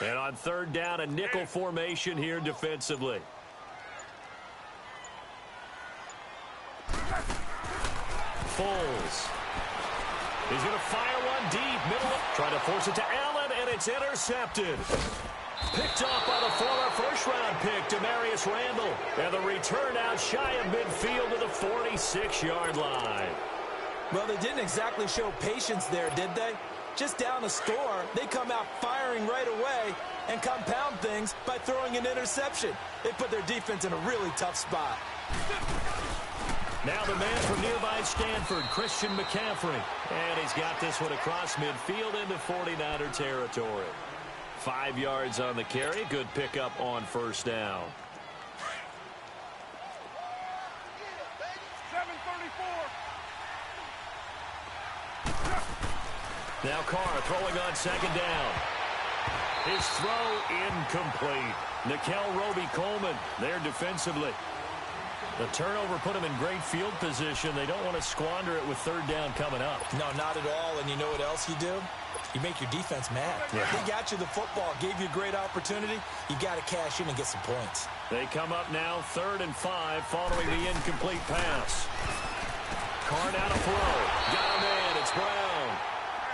And on third down, a nickel formation here defensively. Foles. He's going to fire one deep. Middle. Trying to force it to Allen, and it's intercepted. Picked off by the former first-round pick, Demarius Randall. And the return out shy of midfield to the 46-yard line. Well, they didn't exactly show patience there, did they? Just down a score, they come out firing right away and compound things by throwing an interception. They put their defense in a really tough spot. Now the man from nearby Stanford, Christian McCaffrey. And he's got this one across midfield into 49er territory. 5 yards on the carry. Good pickup on first down. 7:34. Now Carr throwing on second down. His throw incomplete. Nickel Roby-Coleman there defensively. The turnover put him in great field position. They don't want to squander it with third down coming up. No, not at all. And you know what else you do? You make your defense mad. Yeah. They got you the football, gave you a great opportunity. You got to cash in and get some points. They come up now 3rd and 5 following the incomplete pass. Carr now to throw. Got him in. It's Brown.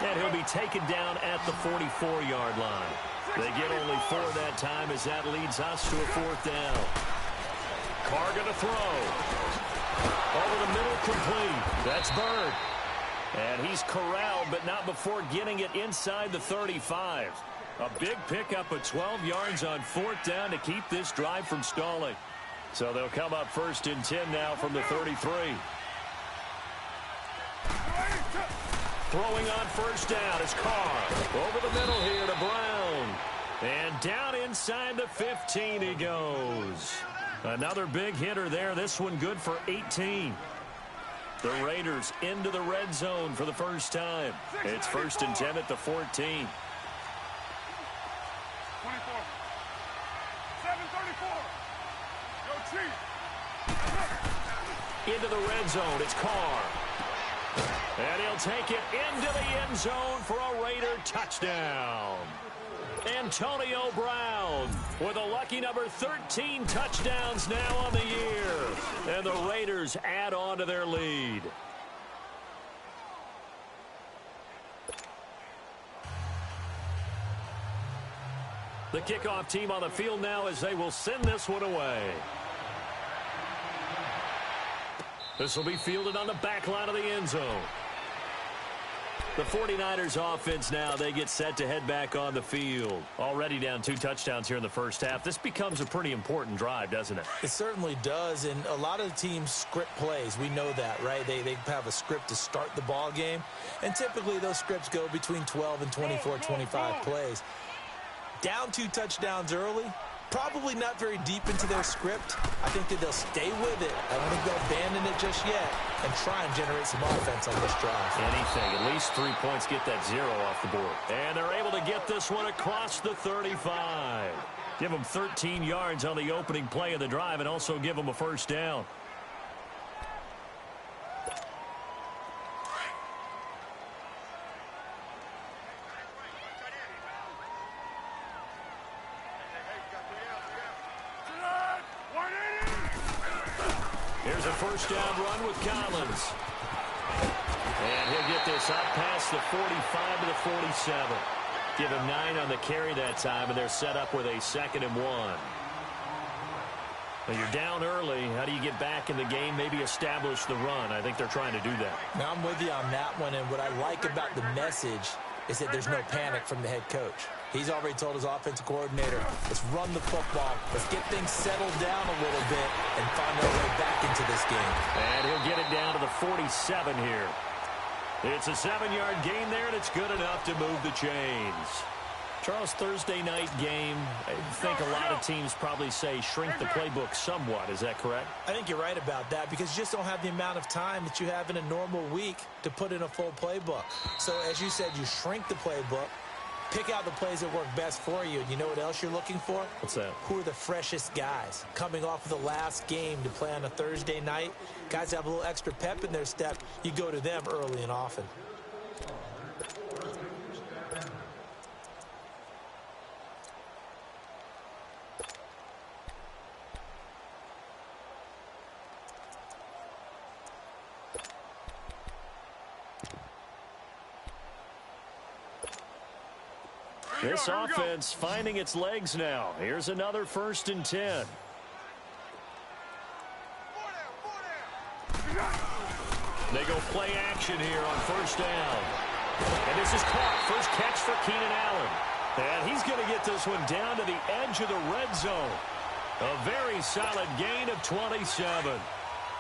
And he'll be taken down at the 44-yard line. They get only 4 that time as that leads us to a 4th down. Carr going to throw. Over the middle, complete. That's Bird. And he's corralled, but not before getting it inside the 35. A big pickup of 12 yards on 4th down to keep this drive from stalling. So they'll come up 1st and 10 now from the 33. Throwing on first down is Carr. Over the middle here to Brown. And down inside the 15 he goes. Another big hitter there. This one good for 18. The Raiders into the red zone for the first time. It's 1st and 10 at the 14. 24. 7:34. Go Chiefs. Into the red zone. It's Carr. And he'll take it into the end zone for a Raider touchdown. Antonio Brown with a lucky number 13 touchdowns now on the year. And the Raiders add on to their lead. The kickoff team on the field now as they will send this one away. This will be fielded on the back line of the end zone. The 49ers offense now, they get set to head back on the field. Already down 2 touchdowns here in the first half. This becomes a pretty important drive, doesn't it? It certainly does, and a lot of the teams script plays. We know that, right? They have a script to start the ball game, and typically those scripts go between 12 and 24, 25 plays. Down 2 touchdowns early, probably not very deep into their script. I think that they'll stay with it. I don't think they'll abandon it just yet and try and generate some offense on this drive. Anything. At least 3 points, get that 0 off the board. And they're able to get this one across the 35. Give them 13 yards on the opening play of the drive and also give them a first down. Here's a first down run with Collins. And he'll get this up past the 45 to the 47. Give him 9 on the carry that time, and they're set up with a 2nd and 1. Now you're down early. How do you get back in the game, maybe establish the run? I think they're trying to do that. Now I'm with you on that one, and what I like about the message is that there's no panic from the head coach. He's already told his offensive coordinator, let's run the football, let's get things settled down a little bit and find our way back into this game. And he'll get it down to the 47 here. It's a 7-yard gain there, and it's good enough to move the chains. Charles, Thursday night game, I think a lot of teams probably say shrink the playbook somewhat. Is that correct? I think you're right about that because you just don't have the amount of time that you have in a normal week to put in a full playbook. So, as you said, you shrink the playbook, pick out the plays that work best for you. And you know what else you're looking for? What's that? Who are the freshest guys coming off of the last game to play on a Thursday night? Guys have a little extra pep in their step. You go to them early and often. This offense finding its legs now. Here's another 1st and 10. They go play action here on 1st down. And this is caught. First catch for Keenan Allen. And he's going to get this one down to the edge of the red zone. A very solid gain of 27.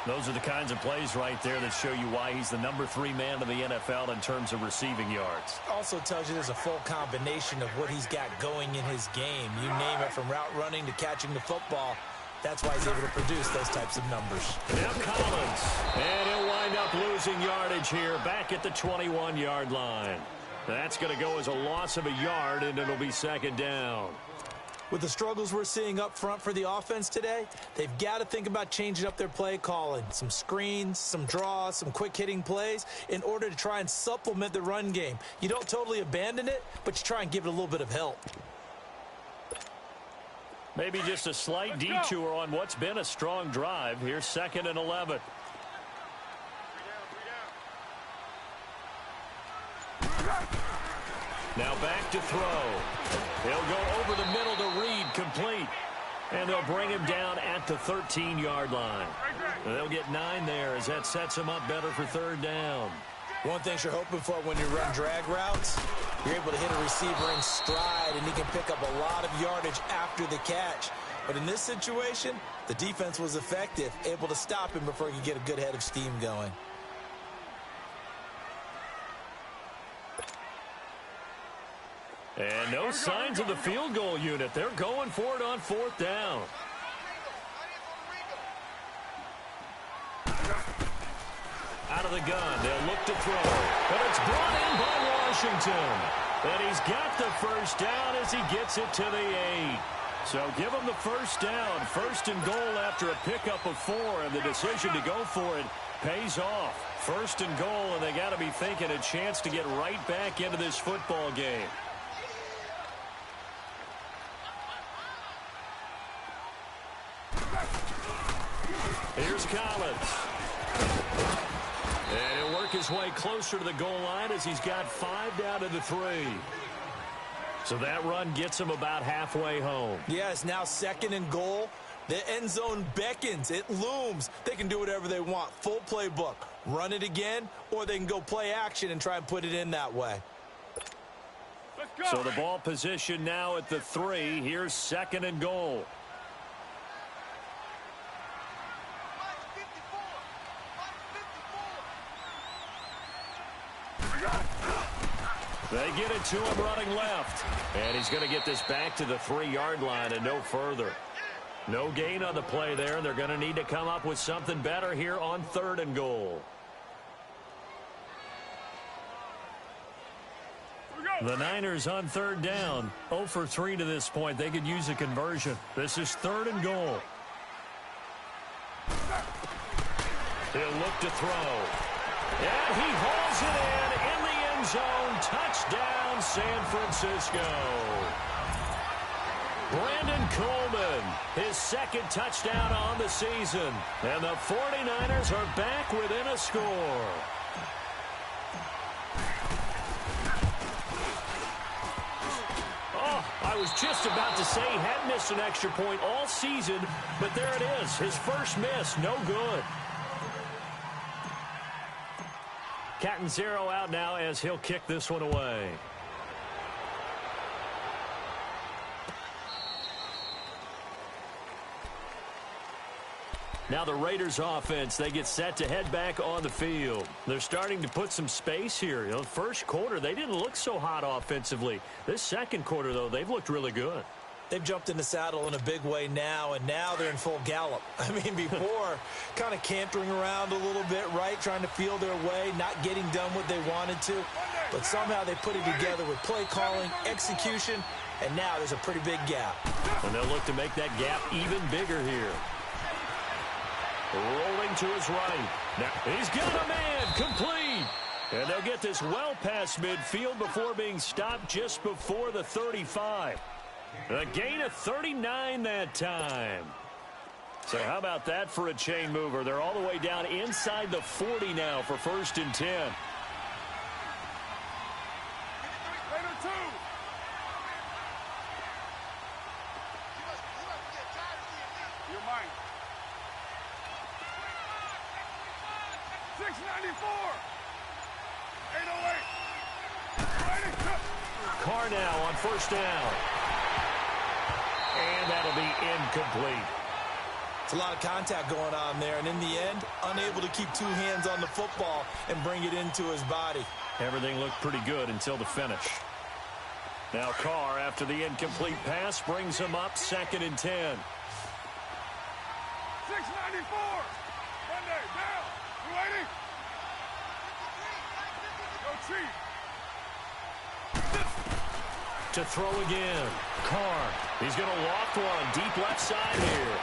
Those are the kinds of plays right there that show you why he's the number 3 man in the NFL in terms of receiving yards. Also tells you there's a full combination of what he's got going in his game. You name it, from route running to catching the football. That's why he's able to produce those types of numbers. Now Collins. And he'll wind up losing yardage here back at the 21-yard line. That's going to go as a loss of a yard, and it'll be 2nd down. With the struggles we're seeing up front for the offense today, they've got to think about changing up their play calling. Some screens, some draws, some quick-hitting plays in order to try and supplement the run game. You don't totally abandon it, but you try and give it a little bit of help. Maybe just a slight detour on what's been a strong drive. Here's 2nd and 11. Now back to throw. He'll go over the middle to Reed, complete. And they'll bring him down at the 13-yard line. They'll get 9 there as that sets him up better for 3rd down. One thing you're hoping for when you run drag routes, you're able to hit a receiver in stride, and he can pick up a lot of yardage after the catch. But in this situation, the defense was effective, able to stop him before he could get a good head of steam going. And no signs of the field goal unit. They're going for it on 4th down. Out of the gun, they'll look to throw. But it's brought in by Washington. And he's got the 1st down as he gets it to the 8. So give him the 1st down. 1st and goal after a pickup of 4. And the decision to go for it pays off. 1st and goal, and they got to be thinking a chance to get right back into this football game. Here's Collins. And he'll work his way closer to the goal line as he's got 5 down to the 3. So that run gets him about halfway home. Yeah, it's now 2nd and goal. The end zone beckons. It looms. They can do whatever they want. Full playbook. Run it again, or they can go play action and try and put it in that way. So the ball position now at the 3. Here's 2nd and goal. They get it to him running left. And he's going to get this back to the 3-yard line and no further. No gain on the play there, and they're going to need to come up with something better here on 3rd and goal. The Niners on 3rd down. 0 for 3 to this point. They could use a conversion. This is 3rd and goal. He'll look to throw. And he hauls it in the end zone. Touchdown, San Francisco. Brandon Coleman, his 2nd touchdown on the season. And the 49ers are back within a score. Oh, I was just about to say he hadn't missed an extra point all season, but there it is. His first miss, no good. Catanzaro out now as he'll kick this one away. Now the Raiders offense, they get set to head back on the field. They're starting to put some space here. You know, first quarter, they didn't look so hot offensively. This 2nd quarter, though, they've looked really good. They've jumped in the saddle in a big way now, and now they're in full gallop. I mean, before, kind of cantering around a little bit, right, trying to feel their way, not getting done what they wanted to. But somehow they put it together with play calling, execution, and now there's a pretty big gap. And they'll look to make that gap even bigger here. Rolling to his right. Now he's got a man, complete. And they'll get this well past midfield before being stopped just before the 35. A gain of 39 that time. So how about that for a chain mover? They're all the way down inside the 40 now for 1st and 10. 694. 808. Carr now on first down. And that'll be incomplete. It's a lot of contact going on there, and in the end, unable to keep two hands on the football and bring it into his body. Everything looked pretty good until the finish. Now Carr, after the incomplete pass, brings him up 2nd and 10. 694. Monday, down. 280. Go Chief. To throw again. Carr. He's going to loft one deep left side here.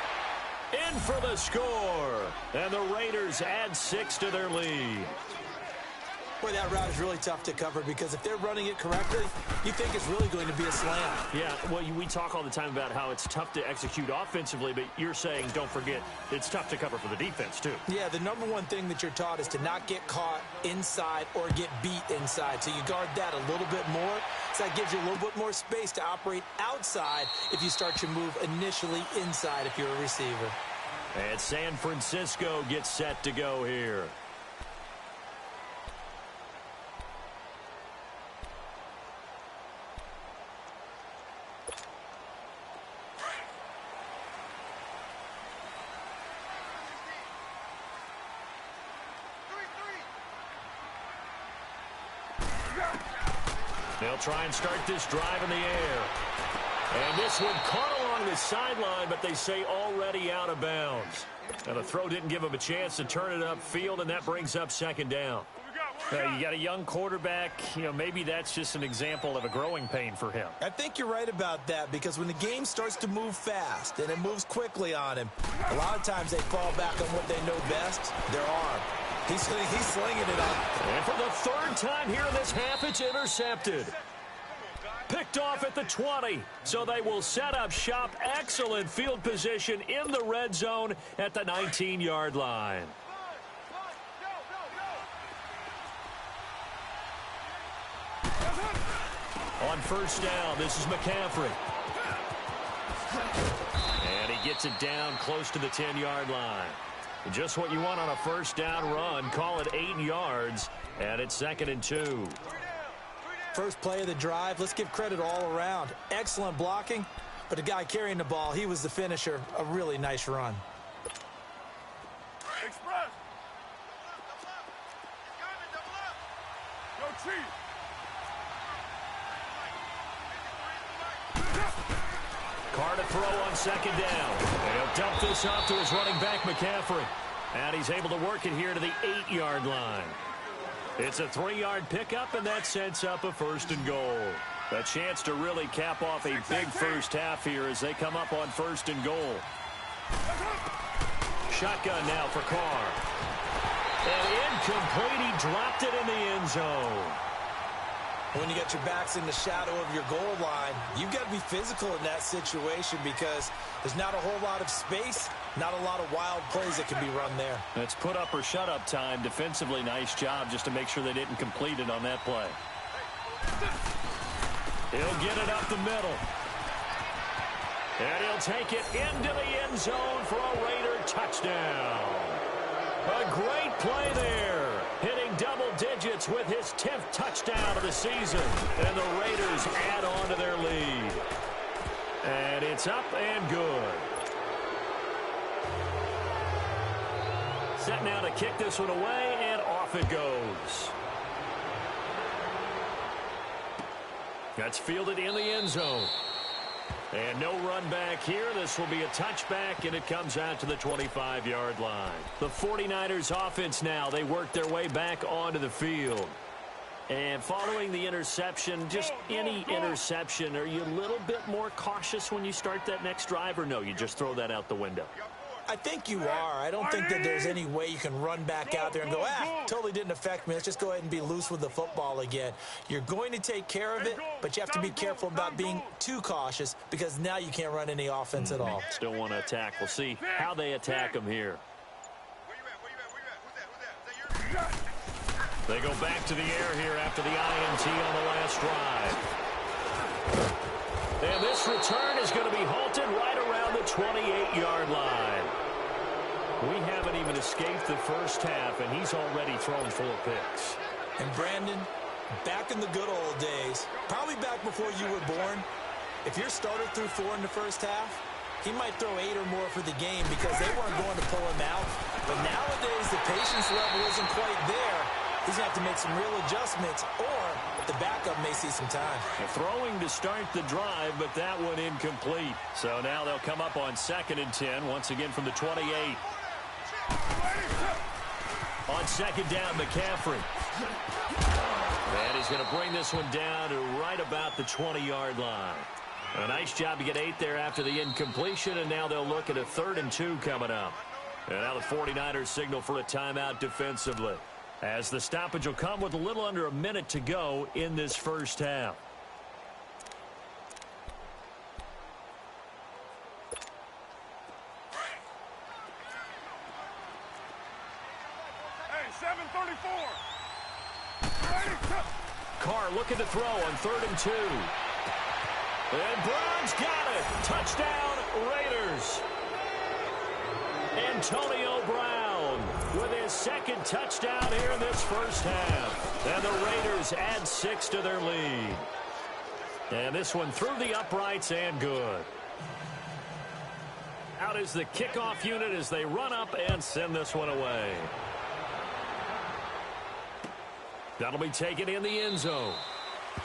In for the score. And the Raiders add 6 to their lead. Boy, that route is really tough to cover because if they're running it correctly, you think it's really going to be a slam. Yeah, well, we talk all the time about how it's tough to execute offensively, but you're saying, don't forget, it's tough to cover for the defense, too. Yeah, the number one thing that you're taught is to not get caught inside or get beat inside. So you guard that a little bit more. So that gives you a little bit more space to operate outside if you start your move initially inside if you're a receiver. And San Francisco gets set to go here. They'll try and start this drive in the air. And this one caught along the sideline, but they say already out of bounds. Now the throw didn't give him a chance to turn it upfield, and that brings up 2nd down. You got a young quarterback. Maybe that's just an example of a growing pain for him. I think you're right about that because when the game starts to move fast and it moves quickly on him, a lot of times they fall back on what they know best, their arm. He's slinging it up. And for the 3rd time here in this half, it's intercepted. Picked off at the 20, so they will set up shop. Excellent field position in the red zone at the 19-yard line. On first down, this is McCaffrey. And he gets it down close to the 10-yard line. Just what you want on a first down run. Call it 8 yards, and it's 2nd and 2. First play of the drive, let's give credit all around. Excellent blocking, but the guy carrying the ball, he was the finisher. A really nice run. Express. Go Chief. Carr to throw on 2nd down. And he'll dump this off to his running back, McCaffrey. And he's able to work it here to the 8-yard line. It's a 3-yard pickup, and that sets up a 1st and goal. A chance to really cap off a big first half here as they come up on 1st and goal. Shotgun now for Carr. And incomplete. He dropped it in the end zone. When you got your backs in the shadow of your goal line, you've got to be physical in that situation because there's not a whole lot of space, not a lot of wild plays that can be run there. That's put up or shut up time. Defensively, nice job just to make sure they didn't complete it on that play. He'll get it up the middle. And he'll take it into the end zone for a Raider touchdown. A great play there. Hitting double digits with his 10th touchdown of the season. And the Raiders add on to their lead. And it's up and good. Set now to kick this one away, and off it goes. That's fielded in the end zone. And no run back here. This will be a touchback, and it comes out to the 25-yard line. The 49ers offense now, they work their way back onto the field. And following the interception, just any interception, are you a little bit more cautious when you start that next drive, or no, you just throw that out the window? I think you are. I don't think that there's any way you can run back out there and go, totally didn't affect me. Let's just go ahead and be loose with the football again. You're going to take care of it, but you have to be careful about being too cautious because now you can't run any offense at all. Still want to attack. We'll see how they attack them here. They go back to the air here after the INT on the last drive. And this return is going to be halted right around the 28-yard line. We haven't even escaped the first half, and he's already thrown 4 picks. And Brandon, back in the good old days, probably back before you were born, if your starter threw 4 in the first half, he might throw 8 or more for the game because they weren't going to pull him out. But nowadays, the patience level isn't quite there. He's going to have to make some real adjustments, or the backup may see some time. Throwing to start the drive, but that one incomplete. So now they'll come up on 2nd and 10, once again from the 28. On 2nd down, McCaffrey. And he's going to bring this one down to right about the 20-yard line. A nice job to get 8 there after the incompletion, and now they'll look at a 3rd and 2 coming up. And now the 49ers signal for a timeout defensively, as the stoppage will come with a little under a minute to go in this first half. Hey, 7:34. Carr looking to throw on 3rd and 2. And Brown's got it. Touchdown, Raiders. Antonio Brown with his 2nd touchdown here in this first half. And the Raiders add 6 to their lead. And this one through the uprights and good. Out is the kickoff unit as they run up and send this one away. That'll be taken in the end zone.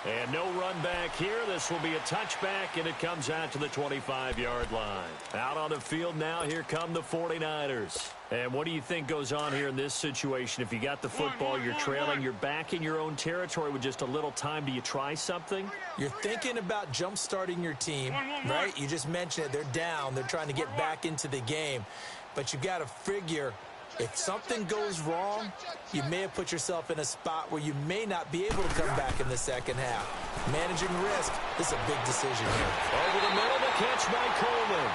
And no run back here. This will be a touchback, and it comes out to the 25-yard line. Out on the field now, here come the 49ers. And what do you think goes on here in this situation? If you got the football, you're trailing, you're back in your own territory with just a little time. Do you try something? You're thinking about jump-starting your team, right? You just mentioned it. They're down. They're trying to get back into the game. But you got to figure, if something goes wrong, you may have put yourself in a spot where you may not be able to come back in the second half. Managing risk is a big decision here. Over the middle, the catch by Coleman.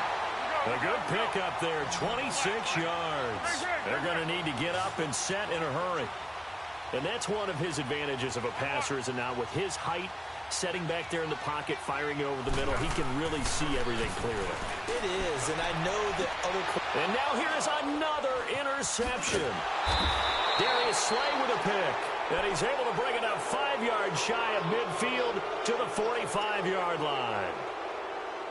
A good pickup there, 26 yards. They're going to need to get up and set in a hurry. And that's one of his advantages of a passer, is it not? With his height, setting back there in the pocket, firing it over the middle, he can really see everything clearly. It is, and I know that other... And now here is another interception. Darius Slay with a pick. And he's able to bring it up 5 yards shy of midfield to the 45-yard line.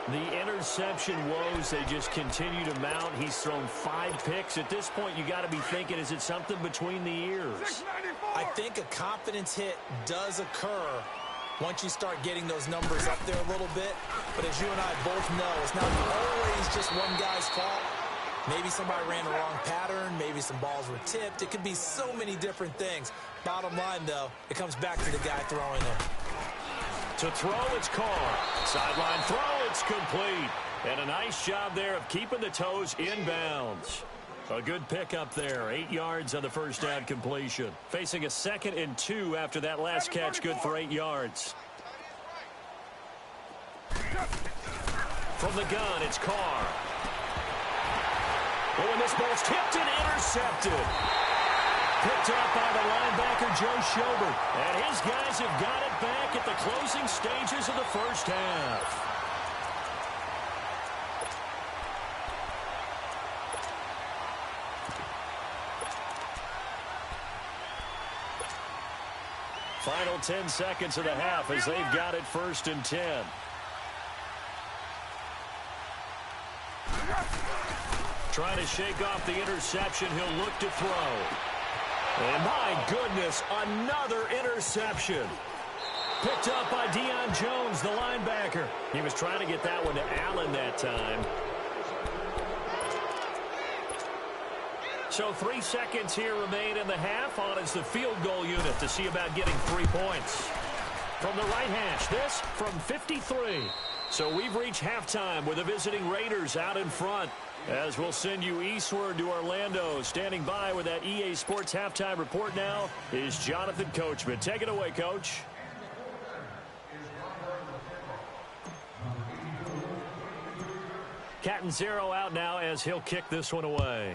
The interception woes, they just continue to mount. He's thrown 5 picks. At this point, you got to be thinking, is it something between the ears? I think a confidence hit does occur once you start getting those numbers up there a little bit. But as you and I both know, it's not always just one guy's fault. Maybe somebody ran the wrong pattern. Maybe some balls were tipped. It could be so many different things. Bottom line, though, it comes back to the guy throwing it. To throw, it's Carr. Sideline throw, it's complete. And a nice job there of keeping the toes inbounds. A good pickup there. 8 yards on the first down completion. Facing a 2nd and 2 after that last catch, good for 8 yards. From the gun, it's Carr. Oh, and this ball's tipped and intercepted. Picked up by the linebacker, Joe Schobert. And his guys have got it back at the closing stages of the first half. Final 10 seconds of the half as they've got it 1st and 10. Trying to shake off the interception. He'll look to throw. And my goodness, another interception. Picked up by Deion Jones, the linebacker. He was trying to get that one to Allen that time. So 3 seconds here remain in the half. On is the field goal unit to see about getting 3 points. From the right hash, this from 53. So we've reached halftime with the visiting Raiders out in front. As we'll send you eastward to Orlando. Standing by with that EA Sports halftime report now is Jonathan Coachman. Take it away, Coach. Catanzaro out now as he'll kick this one away.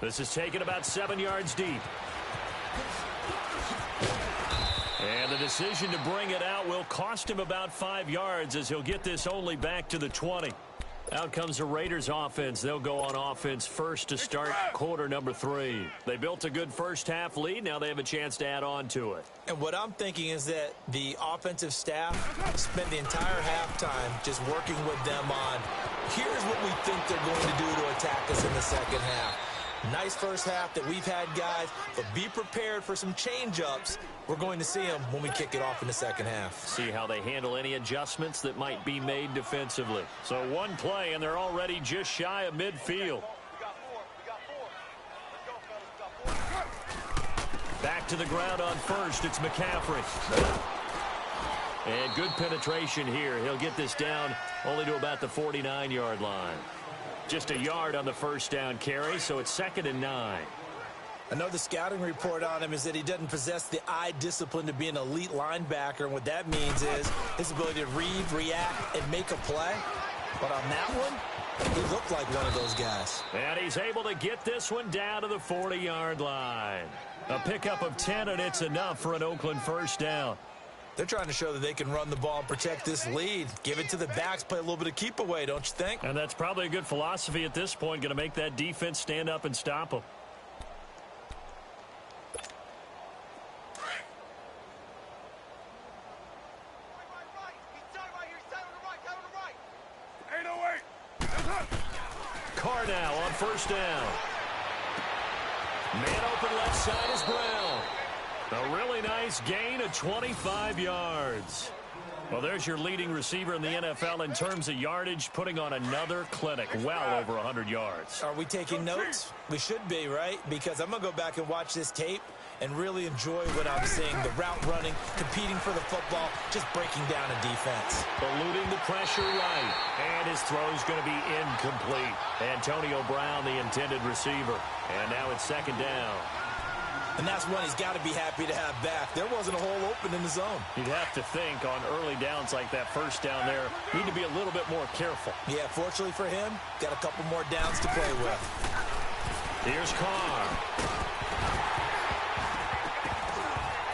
This is taken about 7 yards deep. And the decision to bring it out will cost him about 5 yards as he'll get this only back to the 20. Out comes the Raiders offense. They'll go on offense first to start quarter number 3. They built a good first-half lead. Now they have a chance to add on to it. And what I'm thinking is that the offensive staff spent the entire halftime just working with them on, here's what we think they're going to do to attack us in the second half. Nice first half that we've had, guys, but be prepared for some change-ups. We're going to see them when we kick it off in the second half. See how they handle any adjustments that might be made defensively. So one play, and they're already just shy of midfield. Back to the ground on first. It's McCaffrey. And good penetration here. He'll get this down only to about the 49-yard line. Just a yard on the first down carry, so it's 2nd and 9. I know the scouting report on him is that he doesn't possess the eye discipline to be an elite linebacker, and what that means is his ability to read, react, and make a play. But on that one, he looked like one of those guys. And he's able to get this one down to the 40-yard line. A pickup of 10, and it's enough for an Oakland first down. They're trying to show that they can run the ball and protect this lead. Give it to the backs, play a little bit of keep away, don't you think? And that's probably a good philosophy at this point, going to make that defense stand up and stop them. Carr now on first down. Man open left side is Brown. A really nice gain of 25 yards. Well, there's your leading receiver in the NFL in terms of yardage, putting on another clinic, well over 100 yards. Are we taking notes? We should be, right? Because I'm going to go back and watch this tape and really enjoy what I'm seeing. The route running, competing for the football, just breaking down a defense. Eluding the pressure right. And his throw's going to be incomplete. Antonio Brown, the intended receiver. And now it's 2nd down. And that's one he's got to be happy to have back. There wasn't a hole open in the zone. You'd have to think on early downs like that first down there, need to be a little bit more careful. Yeah, fortunately for him, got a couple more downs to play with. Here's Carr.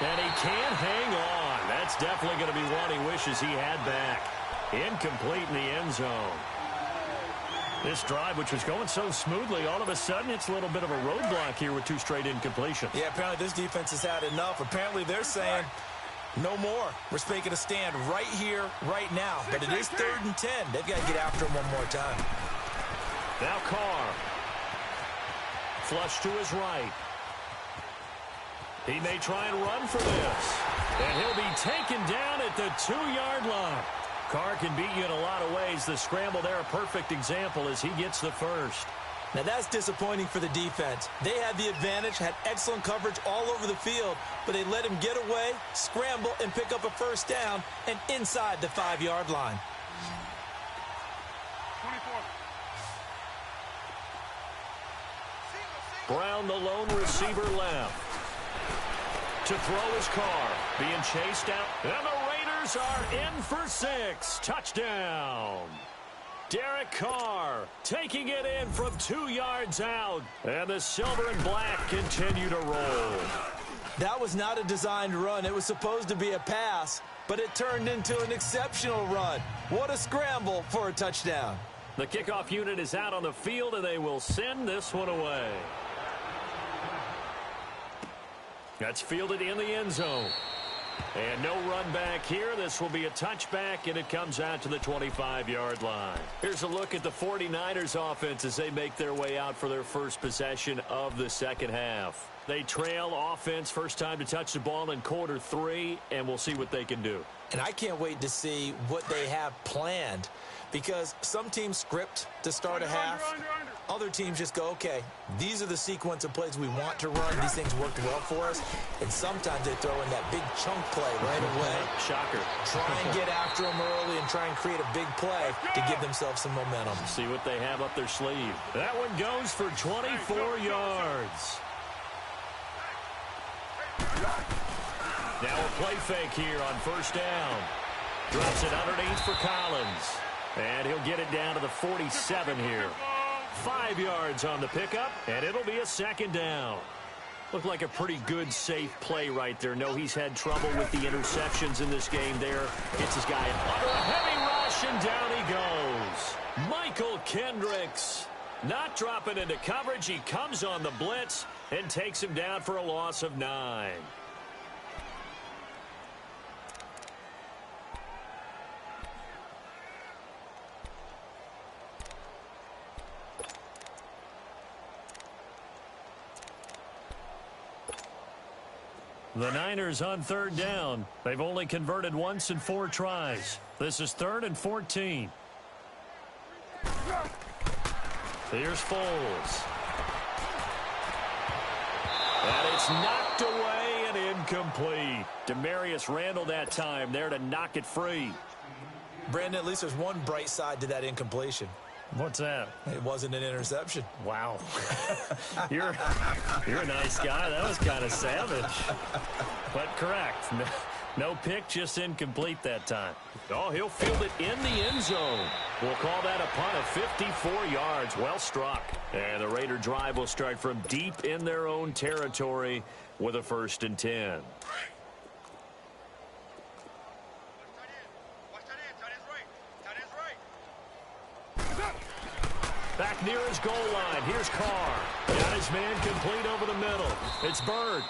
And he can't hang on. That's definitely going to be one he wishes he had back. Incomplete in the end zone. This drive, which was going so smoothly, all of a sudden it's a little bit of a roadblock here with 2 straight incompletions. Yeah, apparently this defense has had enough. Apparently they're saying no more. We're making a stand right here, right now. But it is 3rd and 10. They've got to get after him one more time. Now Carr. Flush to his right. He may try and run for this. And he'll be taken down at the 2-yard line. Carr can beat you in a lot of ways. The scramble there, a perfect example as he gets the first. Now that's disappointing for the defense. They had the advantage, had excellent coverage all over the field, but they let him get away, scramble, and pick up a first down, and inside the 5-yard line. 24. Brown, the lone receiver left. To throw his Carr. Being chased out. And the Raiders are in for 6. Touchdown. Derek Carr taking it in from 2 yards out. And the silver and black continue to roll. That was not a designed run. It was supposed to be a pass, but it turned into an exceptional run. What a scramble for a touchdown. The kickoff unit is out on the field, and they will send this one away. That's fielded in the end zone. And no run back here. This will be a touchback, and it comes out to the 25-yard line. Here's a look at the 49ers offense as they make their way out for their first possession of the second half. They trail offense, first time to touch the ball in quarter 3, and we'll see what they can do. And I can't wait to see what they have planned, because some teams script to start a half. Other teams just go, okay, these are the sequence of plays we want to run. These things worked well for us. And sometimes they throw in that big chunk play right away. Shocker. Try and get after them early and try and create a big play to give themselves some momentum. See what they have up their sleeve. That one goes for 24 yards. Now a play fake here on first down. Drops it underneath for Collins. And he'll get it down to the 47 here. 5 yards on the pickup, and it'll be a second down. Looked like a pretty good, safe play right there. No, he's had trouble with the interceptions in this game there. Gets his guy under a heavy rush, and down he goes. Michael Kendricks not dropping into coverage. He comes on the blitz and takes him down for a loss of 9. The Niners on 3rd down. They've only converted once in 4 tries. This is 3rd and 14. Here's Foles. And it's knocked away and incomplete. Demarius Randall that time there to knock it free. Brandon, at least there's one bright side to that incompletion. What's that? It wasn't an interception. Wow. You're a nice guy. That was kind of savage. But correct. No pick, just incomplete that time. Oh, he'll field it in the end zone. We'll call that a punt of 54 yards. Well struck. And the Raider drive will start from deep in their own territory with a 1st and 10. Back near his goal line. Here's Carr. Got his man complete over the middle. It's Bird.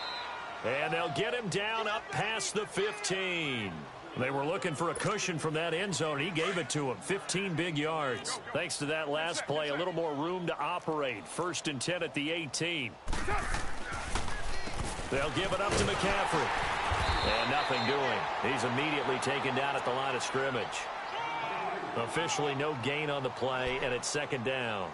And they'll get him down up past the 15. They were looking for a cushion from that end zone. He gave it to him. 15 big yards. Thanks to that last play, a little more room to operate. 1st and 10 at the 18. They'll give it up to McCaffrey. And nothing doing. He's immediately taken down at the line of scrimmage. Officially no gain on the play, and it's 2nd down.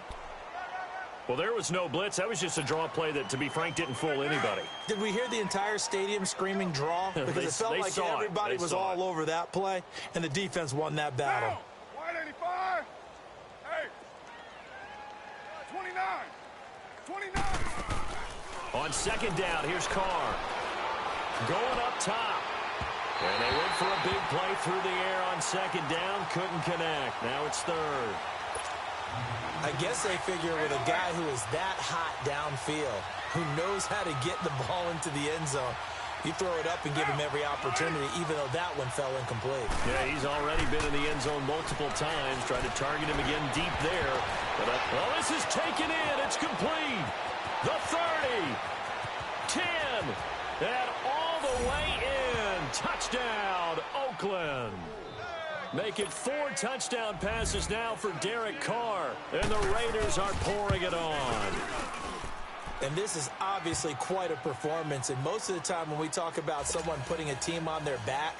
Well, there was no blitz. That was just a draw play that, to be frank, didn't fool anybody. Did we hear the entire stadium screaming draw? Because it felt like everybody was all over that play, and the defense won that battle. Wide 85. Hey. 29. 29. On 2nd down, here's Carr. Going up top. And they went for a big play through the air on 2nd down. Couldn't connect. Now it's 3rd. I guess they figure with a guy who is that hot downfield, who knows how to get the ball into the end zone, you throw it up and give him every opportunity, even though that one fell incomplete. Yeah, he's already been in the end zone multiple times, trying to target him again deep there. But well, this is taken in. It's complete. The 30. 10. And all the way in. Touchdown, Oakland. Make it 4 touchdown passes now for Derek Carr. And the Raiders are pouring it on. And this is obviously quite a performance. And most of the time when we talk about someone putting a team on their back,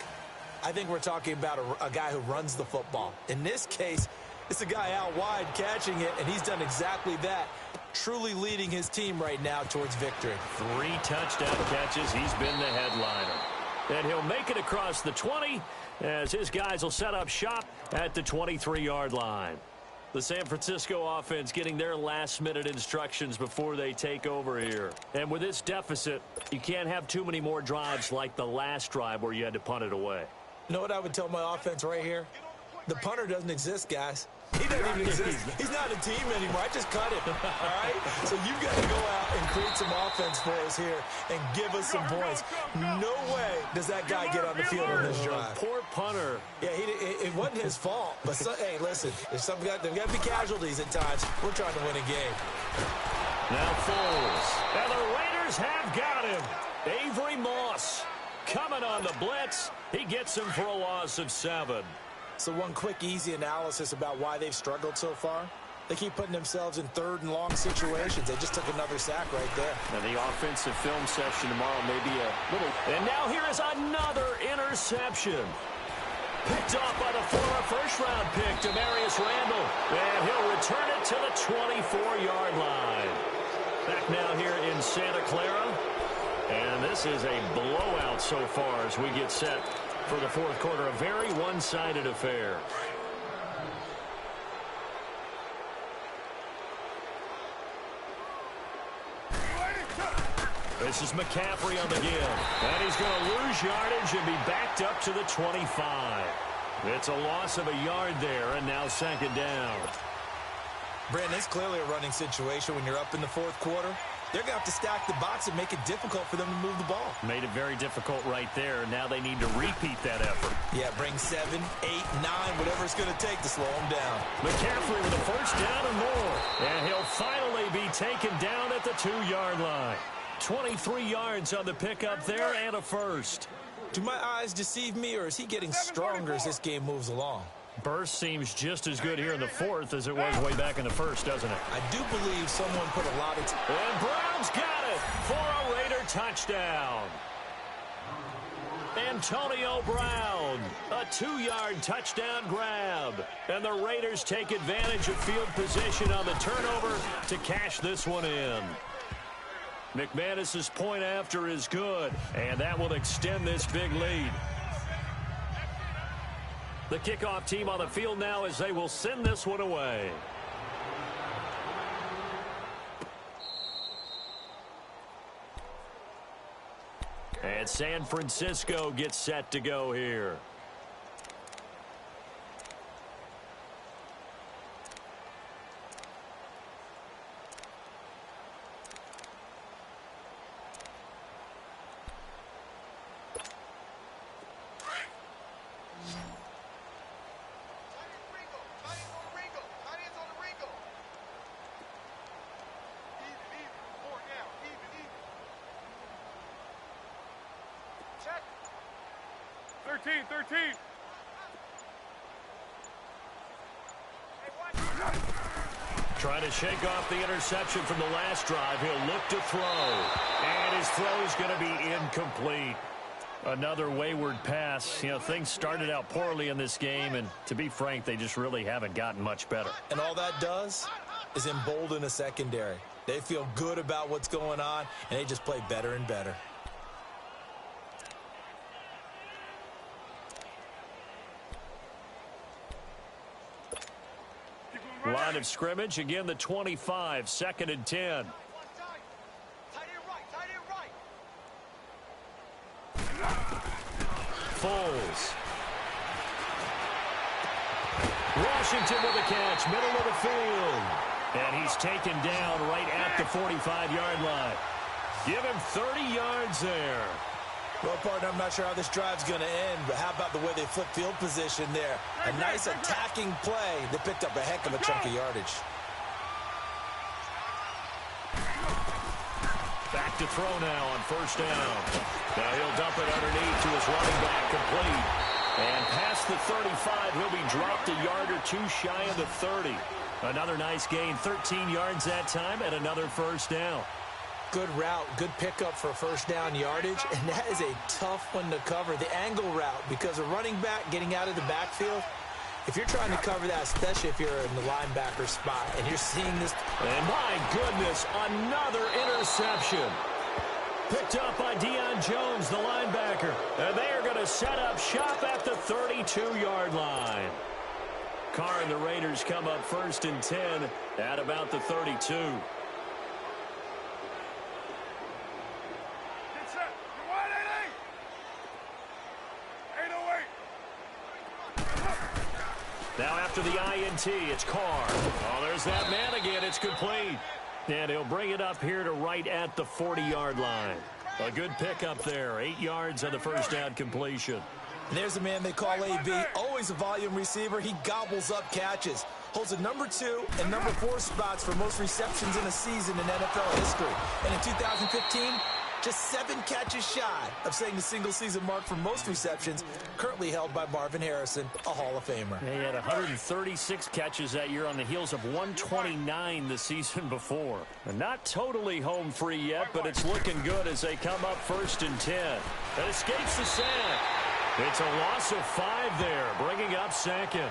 I think we're talking about a guy who runs the football. In this case, it's a guy out wide catching it, and he's done exactly that, truly leading his team right now towards victory. 3 touchdown catches. He's been the headliner. And he'll make it across the 20 as his guys will set up shop at the 23-yard line. The San Francisco offense getting their last-minute instructions before they take over here. And with this deficit, you can't have too many more drives like the last drive where you had to punt it away. You know what I would tell my offense right here? The punter doesn't exist, guys. He doesn't even exist. He's not a team anymore. I just cut him, all right? So you've got to go out and create some offense for us here and give us some points. No way does that guy get on the field on this drive. Poor punter. Yeah, it wasn't his fault. But, hey, listen, there's got to be casualties at times. We're trying to win a game. Now Foles. And the Raiders have got him. Avery Moss coming on the blitz. He gets him for a loss of 7. So one quick, easy analysis about why they've struggled so far. They keep putting themselves in 3rd and long situations. They just took another sack right there. And the offensive film session tomorrow may be a little... And now here is another interception. Picked off by the former first-round pick, Demarius Randall. And he'll return it to the 24-yard line. Back now here in Santa Clara. And this is a blowout so far as we get set for the 4th quarter. A very one-sided affair. This is McCaffrey on the give. And he's going to lose yardage and be backed up to the 25. It's a loss of a yard there, and now 2nd down. Brandon, it's clearly a running situation when you're up in the 4th quarter. they're going to have to stack the box and make it difficult for them to move the ball. Made it very difficult right there. Now they need to repeat that effort. Yeah, bring 7, 8, 9, whatever it's going to take to slow them down. McCaffrey with a first down and more. And he'll finally be taken down at the 2-yard line. 23 yards on the pickup there and a first. Do my eyes deceive me, or is he getting stronger as this game moves along? Burst seems just as good here in the fourth as it was way back in the first, doesn't it? I do believe someone put a lot of... And Brown's got it for a Raider touchdown. Antonio Brown, a 2-yard touchdown grab. And the Raiders take advantage of field position on the turnover to cash this one in. McManus's point after is good, and that will extend this big lead. The kickoff team on the field now as they will send this one away. And San Francisco gets set to go here. Check. 13. Trying to shake off the interception from the last drive. He'll look to throw. And his throw is going to be incomplete. Another wayward pass. You know, things started out poorly in this game, and to be frank, they just really haven't gotten much better. And all that does is embolden a secondary. They feel good about what's going on, and they just play better and better. Line of scrimmage, again the 25, 2nd and 10. Foles. Washington with a catch, middle of the field. And he's taken down right at the 45-yard line. Give him 30 yards there. Well, partner, I'm not sure how this drive's going to end, but how about the way they flip field position there? A nice attacking play that picked up a heck of a chunk of yardage. Back to throw now on first down. Now he'll dump it underneath to his running back, complete. And past the 35, he'll be dropped a yard or two shy of the 30. Another nice gain, 13 yards that time, and another first down. Good route, good pickup for first down yardage, and that is a tough one to cover, the angle route, because a running back getting out of the backfield, if you're trying to cover that, especially if you're in the linebacker spot, and you're seeing this. And my goodness, another interception. Picked up by Deion Jones, the linebacker. And they are going to set up shop at the 32-yard line. Carr and the Raiders come up 1st and 10 at about the 32. Now after the INT, it's Carr. Oh, there's that man again. It's complete. And he'll bring it up here to right at the 40-yard line. A good pickup there. 8 yards on the first down completion. And there's a man they call AB. Always a volume receiver. He gobbles up catches. Holds the number 2 and number 4 spots for most receptions in a season in NFL history. And in 2015... just 7 catches shy of setting the single-season mark for most receptions, currently held by Marvin Harrison, a Hall of Famer. He had 136 catches that year on the heels of 129 the season before. And not totally home free yet, but it's looking good as they come up 1st and 10. That escapes the sack. It's a loss of 5 there, bringing up 2nd.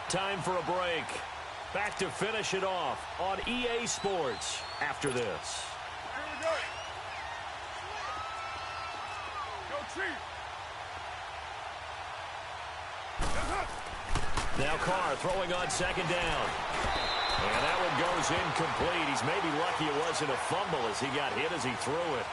Time for a break. Back to finish it off on EA Sports after this. Here we go. Go Chief. Now Carr throwing on 2nd down. And that one goes incomplete. He's maybe lucky it wasn't a fumble as he got hit as he threw it.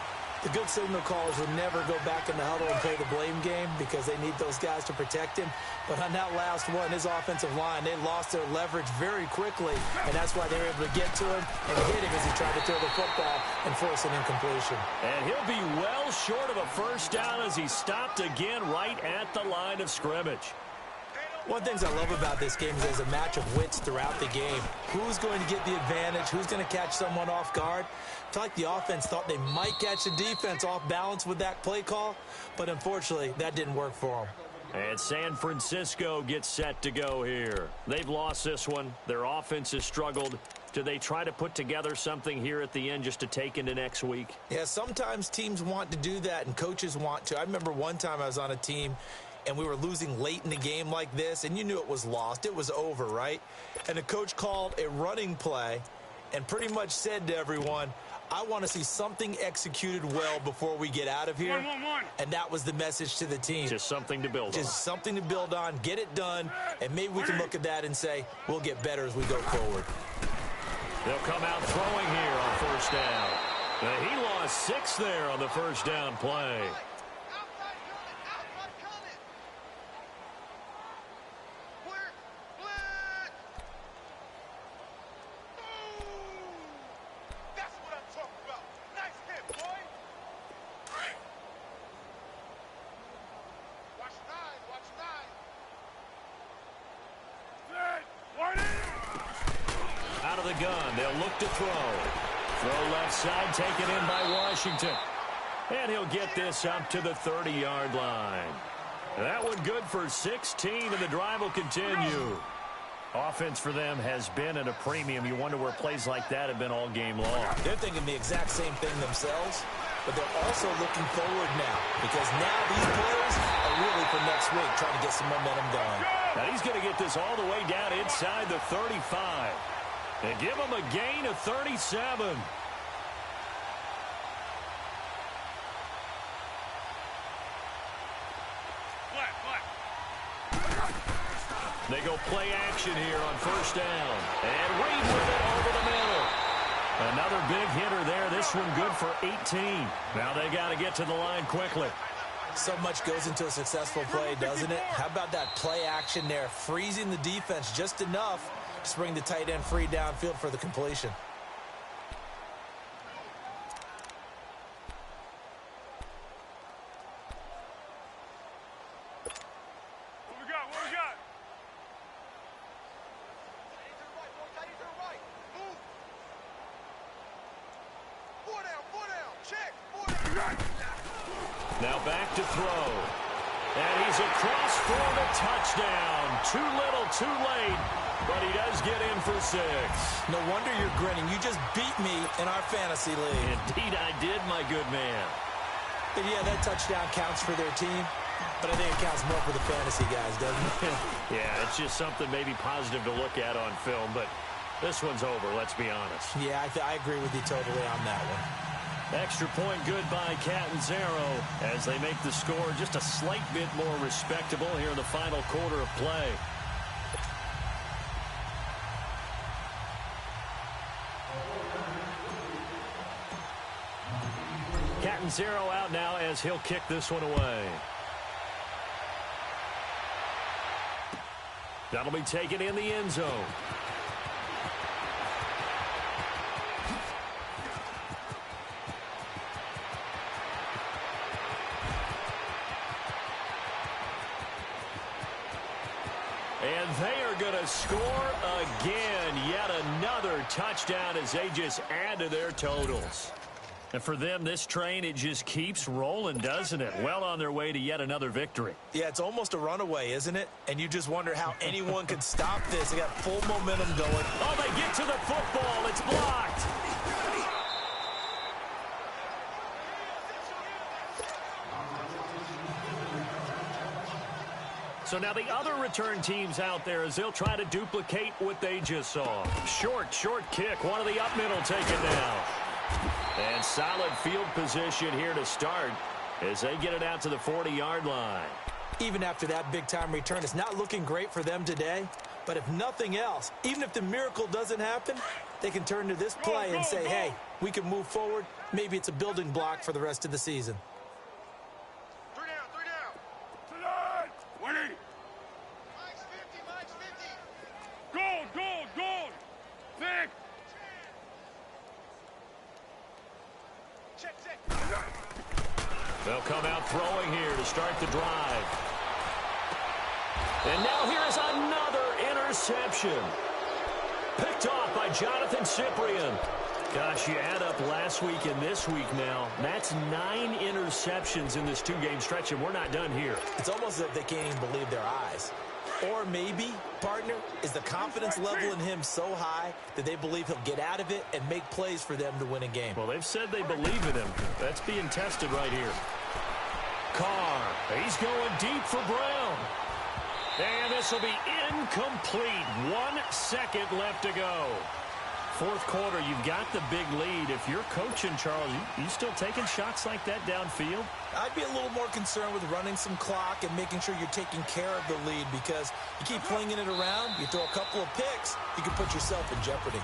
The good signal callers will never go back in the huddle and play the blame game because they need those guys to protect him. But on that last one, his offensive line, they lost their leverage very quickly, and that's why they were able to get to him and hit him as he tried to throw the football and force an incompletion. And he'll be well short of a first down as he stopped again right at the line of scrimmage. One of the things I love about this game is there's a match of wits throughout the game. Who's going to get the advantage? Who's going to catch someone off guard? I feel like the offense thought they might catch the defense off balance with that play call, but unfortunately, that didn't work for them. And San Francisco gets set to go here. They've lost this one. Their offense has struggled. Do they try to put together something here at the end just to take into next week? Yeah, sometimes teams want to do that, and coaches want to. I remember one time I was on a team, and we were losing late in the game like this, and you knew it was lost. It was over, right? And the coach called a running play and pretty much said to everyone, I want to see something executed well before we get out of here. And that was the message to the team. Just something to build on. Just something to build on, get it done, and maybe we can look at that and say, we'll get better as we go forward. They'll come out throwing here on first down. He lost 6 there on the first down play. Out of the gun, they'll look to throw. Throw left side, taken in by Washington. And he'll get this up to the 30-yard line. That one good for 16, and the drive will continue. Offense for them has been at a premium. You wonder where plays like that have been all game long. They're thinking the exact same thing themselves, but they're also looking forward now because now these players are really for next week trying to get some momentum going. Now he's going to get this all the way down inside the 35. They give him a gain of 37. They go play action here on first down. And Reed with it over the middle. Another big hitter there. This one good for 18. Now they got to get to the line quickly. So much goes into a successful play, doesn't it? How about that play action there? Freezing the defense just enough to bring the tight end free downfield for the completion. What we got? What we got? Now back to throw. And he's across for the touchdown. Too little, too late. But he does get in for 6. No wonder you're grinning. You just beat me in our fantasy league. Indeed I did, my good man. And yeah, that touchdown counts for their team, but I think it counts more for the fantasy guys, doesn't it? Yeah, it's just something maybe positive to look at on film, but this one's over, let's be honest. Yeah, I agree with you totally on that one. Extra point good by Catanzaro as they make the score just a slight bit more respectable here in the final quarter of play. Catanzaro out now as he'll kick this one away. That'll be taken in the end zone. And they are going to score again. Yet another touchdown as they just add to their totals. And for them, this train, it just keeps rolling, doesn't it? Well on their way to yet another victory. Yeah, it's almost a runaway, isn't it? And you just wonder how anyone could stop this. They got full momentum going. Oh, they get to the football. It's blocked. So now the other return teams out there as they'll try to duplicate what they just saw. Short kick. One of the up middle taken down. And solid field position here to start as they get it out to the 40-yard line. Even after that big-time return, it's not looking great for them today. But if nothing else, even if the miracle doesn't happen, they can turn to this play and say, hey, we can move forward. Maybe it's a building block for the rest of the season. Three down. Tonight. 20. Mike's 50. Gold. Thick. Check. They'll come out throwing here to start the drive. And now here is another interception. Picked off by Jonathan Cyprien. Gosh, you add up last week and this week now. That's 9 interceptions in this 2-game stretch, and we're not done here. It's almost as if they can't even believe their eyes. Or maybe, partner, is the confidence level in him so high that they believe he'll get out of it and make plays for them to win a game. Well, they've said they believe in him. That's being tested right here. Carr, he's going deep for Brown. And this will be incomplete. 1 second left to go. Fourth quarter, you've got the big lead. If you're coaching, Charles, you still taking shots like that downfield? I'd be a little more concerned with running some clock and making sure you're taking care of the lead, because you keep flinging it around, you throw a couple of picks, you can put yourself in jeopardy.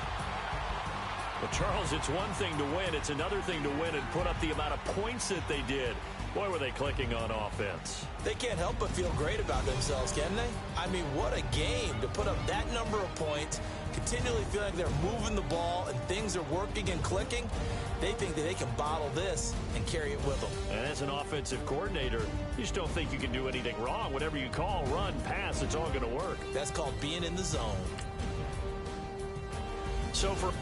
Well, Charles, it's one thing to win. It's another thing to win and put up the amount of points that they did. Boy, were they clicking on offense. They can't help but feel great about themselves, can they? I mean, what a game to put up that number of points, continually feeling like they're moving the ball and things are working and clicking. They think that they can bottle this and carry it with them. And as an offensive coordinator, you just don't think you can do anything wrong. Whatever you call, run, pass, it's all going to work. That's called being in the zone. So for...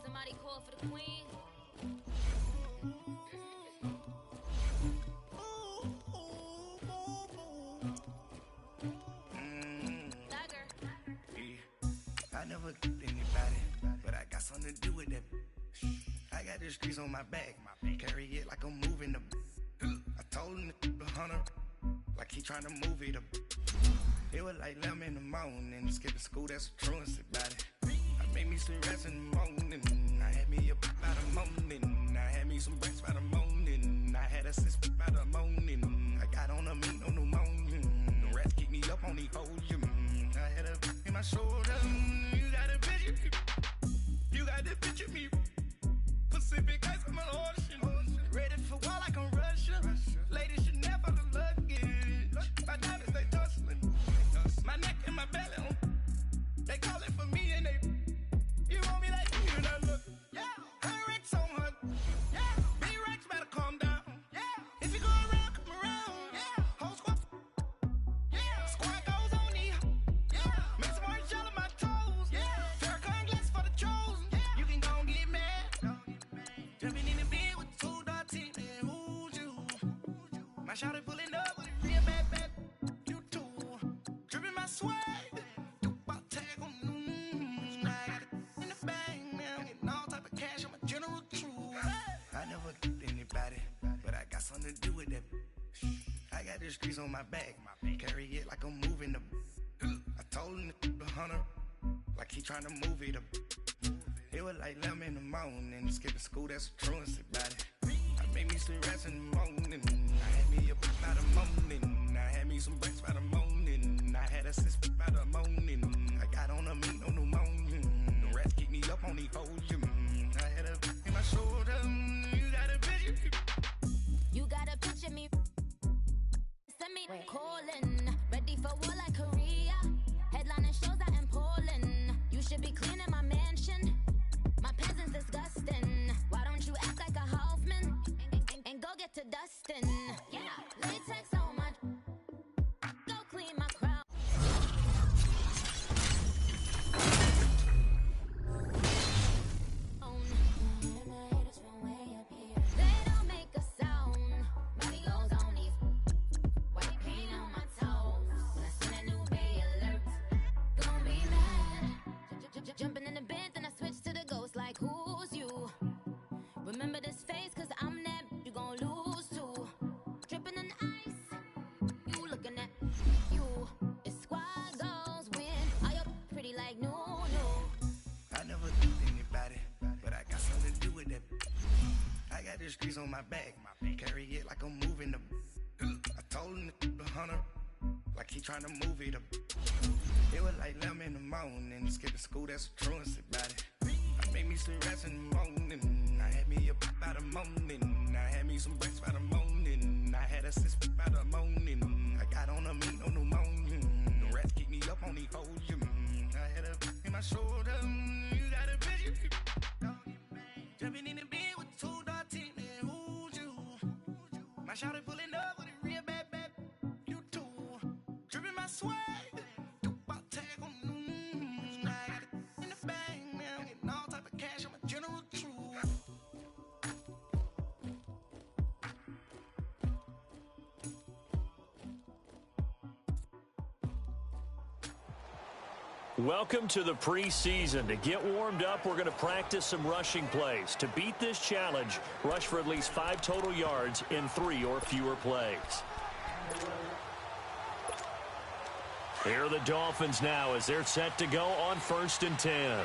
Somebody call for the queen. I never killed anybody, but I got something to do with that. I got the streets on my back, carry it like I'm moving the. I told him the hunter, like he trying to move it up. It was like 11 in the morning, skipping school, that's a truancy about it. I made me some rest in the morning, I had me a pop by the morning, I had me some breaks by the morning, I had a six by the morning, I got on a meat on the morning, the rats keep me up on the podium, I had a in my shoulder, you got a picture, you got the picture me, Pacific ice on my ocean, ready for war like I'm Russia, ladies should never the luggage, my diamonds they tussling, my neck and my belly on, they call it for me and they, you want me like you and I look, yeah, her Rex on her, yeah, B-Rex better calm down, yeah, if you go around, come around, yeah, whole squad, yeah, squad goes on me, yeah, make some orange gel on my toes, yeah, Farrakhan glass for the chosen, yeah, you can go and get mad, jumping in the bed with 2 dark teeth, and who's you, my shawty pulling up with a real bad, you too, dripping my swag, something to do with that. I got the streets on my back, carry it like I'm moving the. I told him the hunter, like he trying to move it up. It was like 11 in the morning, skipping school, that's a truancy about it. I made me some rest in the morning, I had me a pop by the morning, I had me some breaks by the morning, I had a six by the morning, I got on a meat on the morning, the rats keep me up on the podium, I had a in my shoulder, you got a picture. You gotta picture me. Send me calling. Ready for war like Korea. Headlining shows out in Poland. You should be cleaning my mansion. My peasants disgusting. Why don't you act like a Hoffman and go get to dustin'? Yeah, latex on my. Go clean my crown. Jumping in the bed, then I switch to the ghost like who's you? Remember this face, cause I'm that you gon' lose too. Dripping in ice, you looking at you. It's squad goals win. Are you pretty like no? I never killed anybody, but I got something to do with that. I got the streets on my back, carry it like I'm moving the. I told him the hunter, like he trying to move it up. It was like 11 in the morning, skipping school, that's a truancy about it. I made me some rest in the morning, I had me a pop by the morning, I had me some breaks by the morning, I had a six by the morning, I got on a meat, no pneumonia, the rats keep me up on the podium, I had a in my shoulder, you got a bitch, jumping in the bed with two dark teeth, man, who's you? My shawty pulling up with a real bad, you too, dripping my swag. Welcome to the preseason. To get warmed up, we're going to practice some rushing plays. To beat this challenge, rush for at least 5 total yards in 3 or fewer plays. Here are the Dolphins now as they're set to go on 1st and 10.